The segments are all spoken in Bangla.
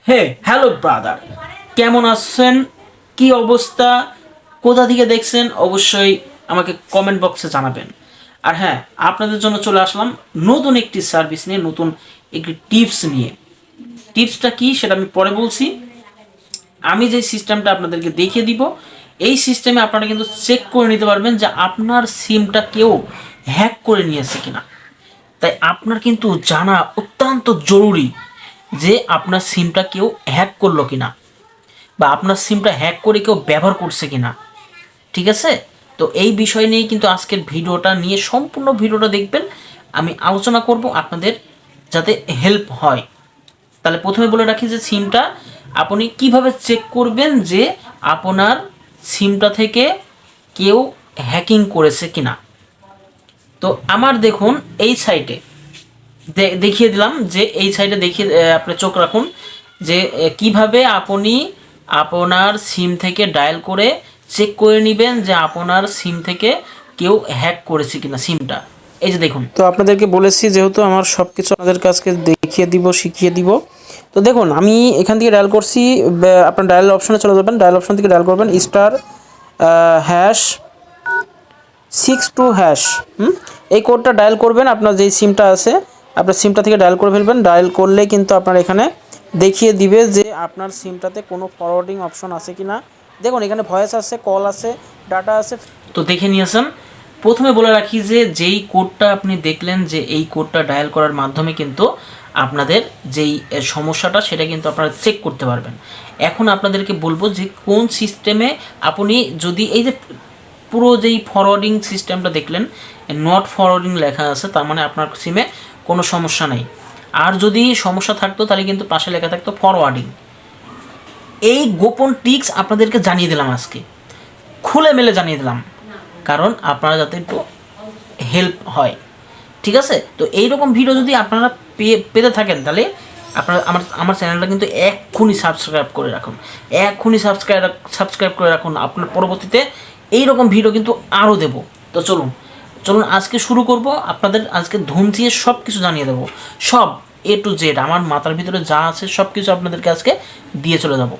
হ্যালো ব্রাদার, কেমন আছেন? কি অবস্থা? কোথা থেকে দেখছেন অবশ্যই আমাকে কমেন্ট বক্সে জানাবেন। আর হ্যাঁ, আপনাদের জন্য চলে আসলাম নতুন একটি সার্ভিস নিয়ে, নতুন একটি টিপস নিয়ে। টিপসটা কি সেটা আমি পরে বলছি। আমি যে সিস্টেমটা আপনাদেরকে দেখিয়ে দিব, এই সিস্টেমে আপনারা কিন্তু চেক করে নিতে পারবেন যে আপনার সিমটা কেউ হ্যাক করে নিয়েছে কিনা। তাই আপনার কিন্তু জানা অত্যন্ত জরুরি যে আপনার সিমটা কেউ হ্যাক করলো কিনা, বা আপনার সিমটা হ্যাক করে কেউ ব্যবহার করছে কিনা। ঠিক আছে? তো এই বিষয় নিয়ে কিন্তু আজকের ভিডিওটা নিয়ে সম্পূর্ণ ভিডিওটা দেখবেন। আমি আলোচনা করব আপনাদের যাতে হেল্প হয়। তাহলে প্রথমে বলে রাখি যে সিমটা আপনি কিভাবে চেক করবেন যে আপনার সিমটা থেকে কেউ হ্যাকিং করেছে কিনা। তো আমার দেখুন এই সাইটে দেখিয়ে দিলাম যে এই সাইডে দেখিয়ে আপনি চোখ রাখুন যে কিভাবে আপনি আপনার সিম থেকে ডায়াল করে চেক করে নেবেন যে আপনার সিম থেকে কেউ হ্যাক করেছে কিনা সিমটা। এই যে দেখুন, তো আপনাদেরকে বলেছি যেহেতু আমার সব কিছু আপনাদের কাছকে দেখিয়ে দিব, শিখিয়ে দিব। তো দেখুন আমি এখান থেকে ডায়াল করছি, আপনার ডায়াল অপশনে চলে যাবেন, ডায়াল অপশন থেকে ডায়াল করবেন স্টার হ্যাশ 62#। এই কোডটা ডায়াল করবেন, আপনার যেই সিমটা আছে আপনার সিমটা থেকে ডায়াল করে ফেলবেন। ডায়াল করলে কিন্তু আপনার এখানে দেখিয়ে দিবে যে আপনার সিমটাতে কোনো ফরওয়ার্ডিং অপশন আছে কি না। দেখুন এখানে ভয়েস আছে, কল আছে, ডাটা আছে। তো দেখে নিয়েছেন। প্রথমে বলে রাখি যে যেই কোডটা আপনি দেখলেন যে এই কোডটা ডায়াল করার মাধ্যমে কিন্তু আপনাদের যেই সমস্যাটা সেটা কিন্তু আপনারা চেক করতে পারবেন। এখন আপনাদেরকে বলবো যে কোন সিস্টেমে আপনি যদি এই যে পুরো যেই ফরওয়ার্ডিং সিস্টেমটা দেখলেন নট ফরওয়ার্ডিং লেখা আছে, তার মানে আপনার সিমে কোনো সমস্যা নেই। আর যদি সমস্যা থাকতো তাহলে কিন্তু পাশে লেখা থাকতো ফরওয়ার্ডিং। এই গোপন ট্রিক্স আপনাদেরকে জানিয়ে দিলাম আজকে, খুলে মেলে জানিয়ে দিলাম, কারণ আপনারা যাতে একটু হেল্প হয়। ঠিক আছে? তো এইরকম ভিডিও যদি আপনারা পেতে থাকেন তাহলে আপনারা আমার চ্যানেলটা কিন্তু এক্ষুনি সাবস্ক্রাইব করে রাখুন, এক্ষুনি সাবস্ক্রাইব করে রাখুন। আপনার পরবর্তীতে এইরকম ভিডিও কিন্তু আরও দেব। তো চলুন আজকে শুরু করব। আপনাদের আজকে ধুমচিয়ে সব কিছু জানিয়ে দেবো, সব A to Z আমার মাথার ভিতরে যা আছে সব কিছু আপনাদেরকে আজকে দিয়ে চলে যাব।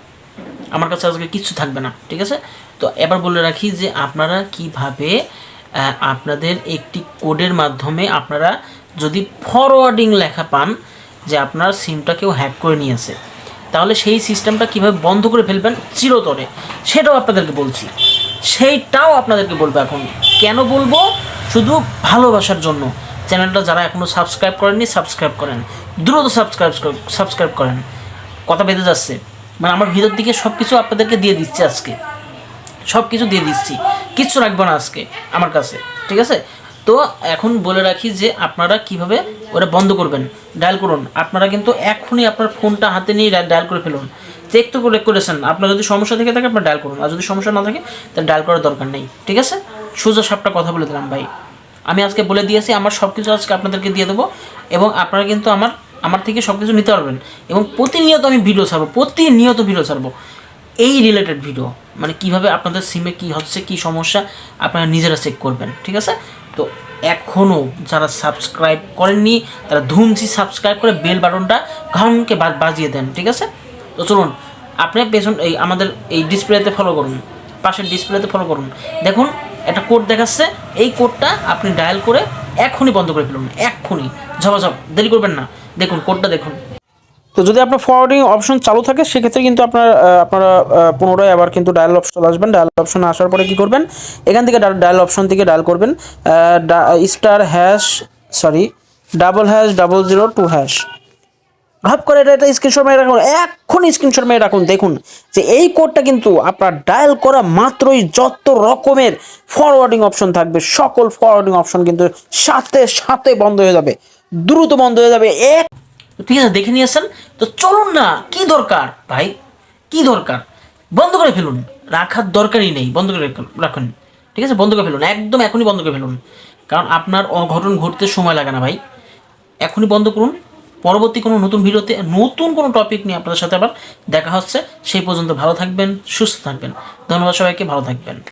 আমার কাছে আজকে কিচ্ছু থাকবে না। ঠিক আছে? তো এবার বলে রাখি যে আপনারা কিভাবে আপনাদের একটি কোডের মাধ্যমে আপনারা যদি ফরওয়ার্ডিং লেখা পান যে আপনার সিমটা কেউ হ্যাক করে নিয়েছে, তাহলে সেই সিস্টেমটা কীভাবে বন্ধ করে ফেলবেন চিরতরে সেটাও আপনাদেরকে বলছি। সেইটাও আপনাদেরকে বলবো। এখন কেন বলবো? শুধু ভালোবাসার জন্য। চ্যানেলটা যারা এখনও সাবস্ক্রাইব করেননি সাবস্ক্রাইব করেন, দ্রুত সাবস্ক্রাইব করেন। কথা বেঁধে যাচ্ছে, মানে আমার ভিতর দিকে সব কিছু আপনাদেরকে দিয়ে দিচ্ছি আজকে, সব কিছু দিয়ে দিচ্ছি, কিচ্ছু রাখবো না আজকে আমার কাছে। ঠিক আছে? তো এখন বলে রাখি যে আপনারা কিভাবে ওটা বন্ধ করবেন। ডায়াল করুন, আপনারা কিন্তু এখনই আপনার ফোনটা হাতে নিয়ে ডায়াল করে ফেলুন। চেক তো করেছেন, আপনার যদি সমস্যা থেকে থাকে আপনার ডায়াল করুন, আর যদি সমস্যা না থাকে তাহলে ডায়াল করার দরকার নেই। ঠিক আছে? সোজা সাপটা কথা বলে দিলাম ভাই। আমি আজকে বলে দিয়েছি, আমার সব কিছু আজকে আপনাদেরকে দিয়ে দেবো, এবং আপনারা কিন্তু আমার থেকে সব কিছু নিতে পারবেন। এবং প্রতিনিয়ত আমি ভিডিও ছাড়বো, প্রতিনিয়ত ভিডিও ছাড়বো এই রিলেটেড ভিডিও, মানে কিভাবে আপনাদের সিমে কি হচ্ছে, কি সমস্যা আপনারা নিজেরা চেক করবেন। ঠিক আছে? তো এখনও যারা সাবস্ক্রাইব করেননি তারা ধুমছি সাবস্ক্রাইব করে বেল বাটনটা ঘনকে বাজিয়ে দেন। ঠিক আছে? তো চলুন আপনি পেছন এই আমাদের এই ডিসপ্লেতে ফলো করুন, পাশের ডিসপ্লেতে ফলো করুন। দেখুন একটা কোড দেখাচ্ছে, এই কোডটা আপনি ডায়াল করে এখনই বন্ধ করে ফেলুন, এক্ষুনি ঝপাঝপ, দেরি করবেন না। দেখুন কোডটা দেখুন। তো যদি আপনার ফরওয়ার্ডিং অপশন চালু থাকে সেক্ষেত্রে কিন্তু আপনারা পুনরায় আবার কিন্তু ডায়াল অপশন আসবেন। ডায়াল অপশন আসার পরে কী করবেন, এখান থেকে ডায়াল অপশন থেকে ডায়াল করবেন *#0022#। ভাব করে এটা স্ক্রিনশট মেরে রাখুন, এক্ষুনি স্ক্রিনশট মেরে রাখুন। দেখুন যে এই কোডটা কিন্তু আপনার ডায়াল করা মাত্রই যত রকমের ফরওয়ার্ডিং অপশন থাকবে সকল ফরওয়ার্ডিং অপশন কিন্তু সাথে সাথে বন্ধ হয়ে যাবে, দ্রুত বন্ধ হয়ে যাবে। ঠিক আছে? দেখে নিয়েছেন? তো চলুন না, কি দরকার ভাই, কি দরকার? বন্ধ করে ফেলুন, রাখার দরকারই নেই, বন্ধ করে রাখুন। ঠিক আছে? বন্ধ করে ফেলুন, একদম এখনই বন্ধ করে ফেলুন, কারণ আপনার অঘটন ঘটতে সময় লাগে না ভাই। এখনই বন্ধ করুন। পরবর্তী কোনো নতুন ভিডিওতে নতুন কোনো টপিক নিয়ে আপনাদের সাথে আবার দেখা হচ্ছে। সেই পর্যন্ত ভালো থাকবেন, সুস্থ থাকবেন। ধন্যবাদ সবাইকে, ভালো থাকবেন।